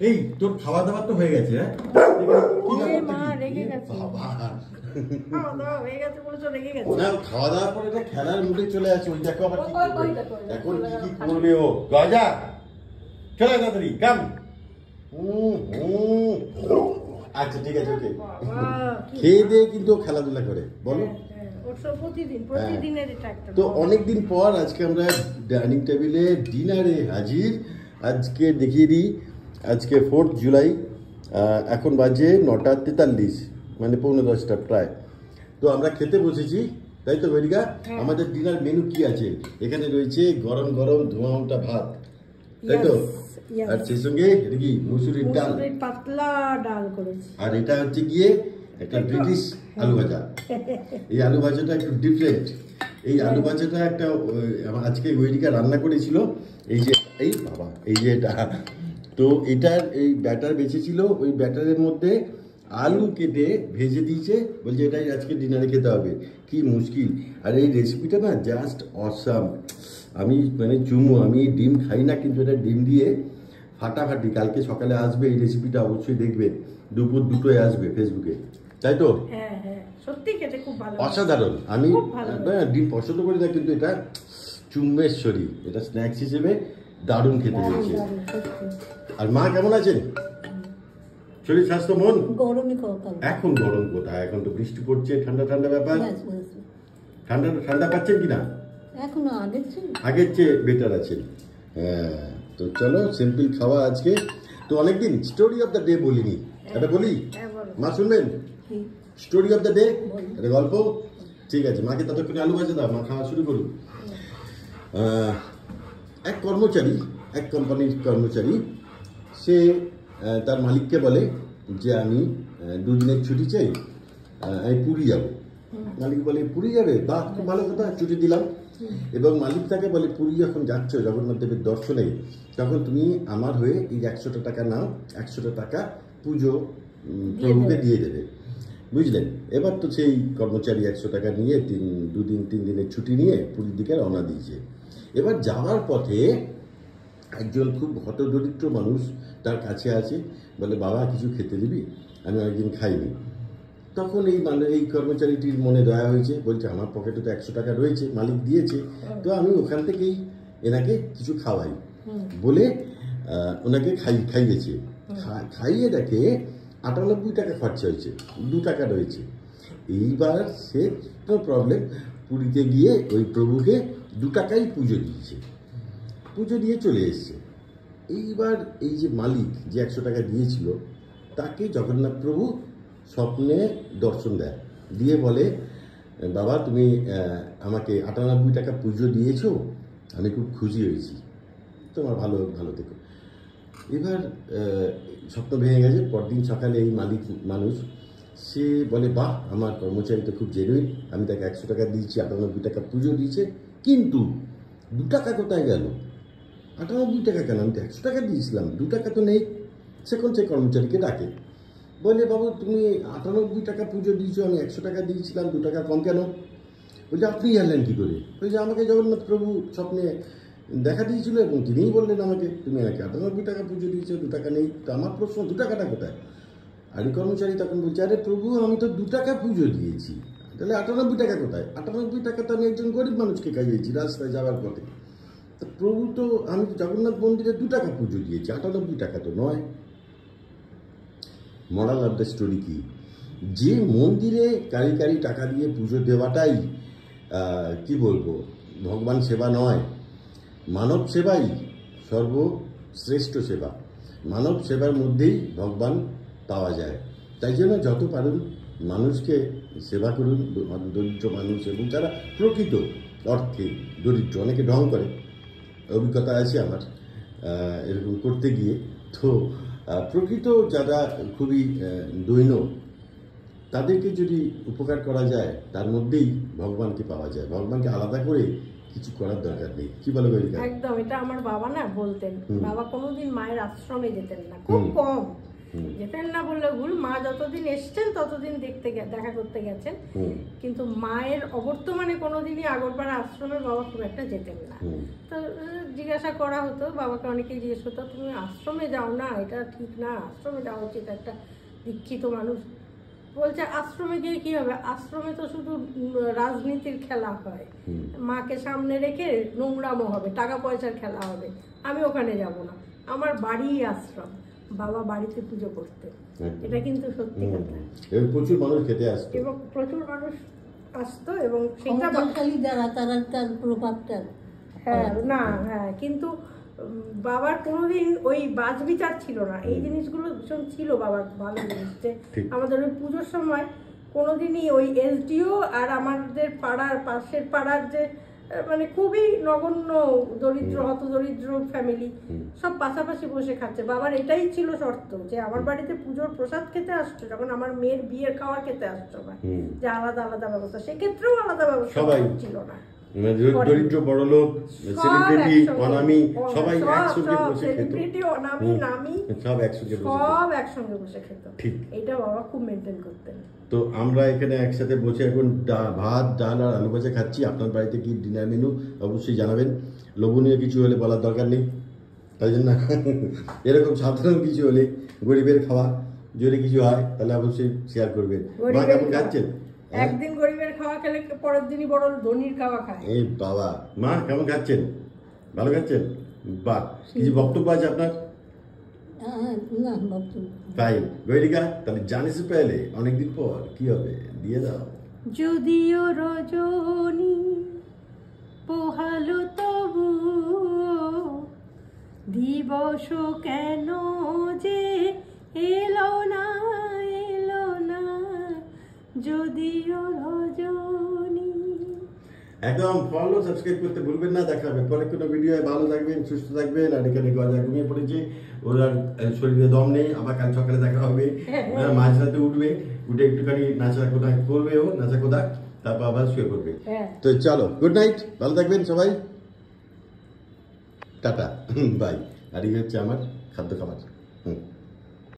এই তোর খাওয়া দাওয়া তো হয়ে গেছে, হ্যাঁ? খাওয়া দাওয়ার পরে এটা খেলার মুডে চলে আসে। ওই দেখো আবার এখন কি করবে ও। গজা খেলা তাড়াতাড়ি কাম। আচ্ছা ঠিক আছে, ওকে। খেয়ে দিয়ে কিন্তু খেলাধুলা করে, বলো। তো অনেকদিন পর আজকে আমরা ডাইনিং টেবিলে ডিনারে হাজির। আজকে দেখিয়ে দিই, আজকে 4 জুলাই, এখন বাজে 9:43, মানে 9:45 প্রায়। তো আমরা খেতে বসেছি, তাই তো বেরিকা? আমাদের ডিনার মেনু কি আছে? এখানে রয়েছে গরম গরম ধোঁয়া ওঠা ভাত, তাই তো? আর সেই সঙ্গে এটা কি মুসুরির ডাল, পাতলা ডাল করেছি। আর এটা হচ্ছে গিয়ে একটা ব্রিটিশ আলু ভাজা। এই আলু ভাজাটা একটু ডিফারেন্ট। এই আলু ভাজাটা একটা আজকে ওইদিকে রান্না করেছিল। এই যে এই বাবা, এই যে এটা, তো এটার এই ব্যাটার বেঁচেছিল, ওই ব্যাটারের মধ্যে আলু কেটে ভেজে দিয়েছে, বলছে এটাই আজকে ডিনারে খেতে হবে। কি মুশকিল! আর এই রেসিপিটা না জাস্ট অসাম। আমি মানে চুমু, আমি ডিম খাই না, কিন্তু এটা ডিম দিয়ে ফাটাফাটি। কালকে সকালে আসবে এই রেসিপিটা, অবশ্যই দেখবে। দুপুর 2টোয় আসবে ফেসবুকে, তাই তো? সত্যি খেতে খুব ভালো, অসাধারণ। আমি ডিম পছন্দ করি না, কিন্তু এটা চুম্বেশ্বরী, এটা স্ন্যাক্স হিসেবে দারুণ খেতে হয়েছে। আর মা কেমন আছেন? শরীর স্বাস্থ্য মন? এখন গরম কোথায়, এখন তো বৃষ্টি পড়ছে, ঠান্ডা ঠান্ডা ব্যাপার। ঠান্ডা ঠান্ডা পাচ্ছেন কিনা? আগের চেয়ে বেটার আছেন। হ্যাঁ, তো চলো সিম্পল খাওয়া আজকে। তো অনেকদিন স্টোরি অফ দ্য ডে বলিনি, এটা বলি। মা শুনবেন? স্টোরি অফ দ্য ডে, এটা গল্প। ঠিক আছে, মাকে ততক্ষণে আলু ভাজা দাও, মা খাওয়া শুরু করুন। এক কর্মচারী, এক কোম্পানির কর্মচারী, সে তার মালিককে বলে যে আমি 2 দিনের ছুটি চাই, আমি পুরী যাব। মালিক বলে পুরী যাবে? বাহ, খুব ভালো কথা, ছুটি দিলাম। এবং মালিক তাকে বলে পুরী যখন যাচ্ছ জগন্নাথ দেবের দর্শনে, তখন তুমি আমার হয়ে এই 100টা টাকা নাও, 100টা টাকা পুজো প্রভুকে দিয়ে দেবে, বুঝলেন? এবার তো সেই কর্মচারী 100 টাকা নিয়ে 3 দিনের ছুটি নিয়ে পুরীর দিকে রওনা দিয়েছে। এবার যাওয়ার পথে একজন খুব হতদরিদ্র মানুষ তার কাছে আছে, বলে বাবা কিছু খেতে দিবি, আমি অনেকদিন খাইনি। তখন এই কর্মচারীটির মনে দয়া হয়েছে, বলছে আমার পকেটে তো 100 টাকা রয়েছে, মালিক দিয়েছে, তো আমি ওখান থেকেই এনাকে কিছু খাওয়াই বলে ওনাকে খাইয়েছে। খাইয়ে দেখে 98 টাকা খরচা হয়েছে, 2 টাকা রয়েছে। এইবার সে তো প্রবলেম, পুরীতে গিয়ে ওই প্রভুকে 2 টাকাই পুজো দিয়েছে, পুজো দিয়ে চলে এসছে। এইবার এই যে মালিক যে 100 টাকা দিয়েছিল, তাকে জগন্নাথ প্রভু স্বপ্নে দর্শন দেয়, দিয়ে বলে বাবা তুমি আমাকে 98 টাকা পুজো দিয়েছো, আমি খুব খুশি হয়েছি, তোমার ভালো থেকো। এবার স্বপ্ন ভেঙে গেছে। পরদিন সকালে এই মালিক মানুষ সে বলে বাহ, আমার কর্মচারী তো খুব জেনুইন, আমি তাকে 100 টাকা দিয়েছি, 98 টাকা পুজো দিয়েছে, কিন্তু 2 টাকা কোথায় গেল? 98 টাকা কেন? আমি তো 100 টাকা দিয়েছিলাম, 2 টাকা তো নেই। সে কর্মচারীকে ডাকে, বলে বাবু তুমি 98 টাকা পুজো দিয়েছো, আমি 100 টাকা দিয়েছিলাম, 2 টাকা কম কেন? বলছে আপনি জানলেন কী করে? বলছে আমাকে জগন্নাথ প্রভু স্বপ্নে দেখা দিয়েছিল এবং তিনিই বললেন আমাকে তুমি নাকি 98 টাকা পুজো দিয়েছো, 2 টাকা নেই। তো আমার প্রশ্ন, 2 টাকাটা কোথায়? আর কর্মচারী তখন বলছে আরে প্রভু আমি তো 2 টাকা পুজো দিয়েছি, তাহলে 98 টাকা কোথায়? 98 টাকা তো আমি একজন গরিব মানুষকে খাইয়েছি রাস্তায় যাওয়ার পথে। তো প্রভু তো আমি জগন্নাথ মন্দিরে 2 টাকা পুজো দিয়েছি, 98 টাকা তো নয়। মরাল অফ দ্য স্টোরি কি? যে মন্দিরে কারি টাকা দিয়ে পুজো দেওয়াটাই কি বলবো, ভগবান সেবা নয়, মানব সেবাই সর্বশ্রেষ্ঠ সেবা। মানব সেবার মধ্যেই ভগবান পাওয়া যায়। তাই জন্য যত পারুন মানুষকে সেবা করুন, দরিদ্র মানুষ এবং যারা প্রকৃত অর্থে দরিদ্র, অনেকে ঢং করে, অভিজ্ঞতা আছে আমার এরকম করতে গিয়ে। তো প্রকৃত যারা খুবই দৈন্য, তাদেরকে যদি উপকার করা যায়, তার মধ্যেই ভগবানকে পাওয়া যায়। ভগবানকে আলাদা করে কিছু করার দরকার নেই। কি বলো গরিকা? একদম, এটা আমার বাবা না বলতেন। বাবা কোনোদিন মায়ের আশ্রমে যেতেন না, খুব কম। যেতেন না বললে ভুল, মা যতদিন এসছেন ততদিন দেখা করতে গেছেন, কিন্তু মায়ের অবর্তমানে কোনোদিনই আগরপাড়া আশ্রমে বাবা খুব একটা যেতেন না। তো জিজ্ঞাসা করা হতো, বাবাকে অনেকেই জিজ্ঞেস করতো তুমি আশ্রমে যাও না, এটা ঠিক না, আশ্রমে যাওয়া উচিত, একটা দীক্ষিত মানুষ। বলছে আশ্রমে গিয়ে কি হবে, আশ্রমে তো শুধু রাজনীতির খেলা হয়, মাকে সামনে রেখে নোংরামো হবে, টাকা পয়সার খেলা হবে, আমি ওখানে যাব না, আমার বাড়ি আশ্রম। বাবা বাড়িতে পুজো করতেন, এটা কিন্তু সত্যি কথা। এবং প্রচুর মানুষ খেতে আসতো, এবং প্রচুর মানুষ আসতো, এবং সেটা যারা তারা তার প্রভাবটা হ্যাঁ, কিন্তু বাবার কোনোদিন ওই বাজবিচার ছিল না, এই জিনিসগুলো ভীষণ ছিল বাবার ভালো জিনিস। যে আমাদের ওই পুজোর সময় কোনোদিনই ওই এসডিও আর আমাদের পাড়ার পাশের পাড়ার যে মানে খুবই নগণ্য দরিদ্র হতদরিদ্র ফ্যামিলি সব পাশাপাশি বসে খাচ্ছে, বাবার এটাই ছিল শর্ত যে আমার বাড়িতে পুজোর প্রসাদ খেতে আসছো, যখন আমার মেয়ের বিয়ের খাওয়ার খেতে আসছো না, যে আলাদা আলাদা ব্যবস্থা, সেক্ষেত্রেও আলাদা ব্যবস্থা ছিল না। দরিদ্র বড় লোক, সেলিব্রিটি অনামি সবাই একসঙ্গে বসে খেত, সেলিব্রিটি অনামি নামি সব একসঙ্গে বসে খেত। ঠিক, এটা বাবা খুব মেনটেন করতেন। তো আমরা এখানে একসাথে বসে এখন ভাত ডাল আর আলু ভাজা খাচ্ছি। আপনার বাড়িতে কি ডিনার মেনু অবশ্যই জানাবেন, লোভনীয় কিছু হলে বলার দরকার নেই, তাই জন্য এরকম সাধারণ কিছু হলে গরিবের খাওয়া যদি কিছু হয় তাহলে অবশ্যই শেয়ার করবেন। মা কেমন খাচ্ছেন? একদিন গরিবের খাওয়া খেলে পরের দিনই বড় ধনীর খাওয়া খায়। এই বাবা, মা কেমন খাচ্ছেন? ভালো খাচ্ছেন? বাহ, কিছু বক্তব্য আছে আপনার? না বক্তব্য তাই গৈরিকা, তাহলে জানিস পেলে অনেকদিন পর কি হবে, দিয়ে দাও। যদিও রজনী পোহালো তবু দিবস কেন যে এলো না যদিও রজনী। একদম ফলো সাবস্ক্রাইব করতে ভুলবেন না। দেখা হবে পরে কোনো ভিডিও। ভালো থাকবেন, সুস্থ থাকবেন। আর এখানে গজা ঘুমিয়ে পড়েছে, ওর আর শরীরে দম নেই, আবার কাল সকালে দেখা হবে। মাঝরাতে উঠবে, উঠে একটুখানি নাচা কোথা করবে, ও নাচা কোথা, তারপর আবার শুয়ে পড়বে। তো চলো, গুড নাইট, ভালো থাকবেন সবাই, টাটা, বাই। আর এই হচ্ছে আমার খাদ্য খাবার।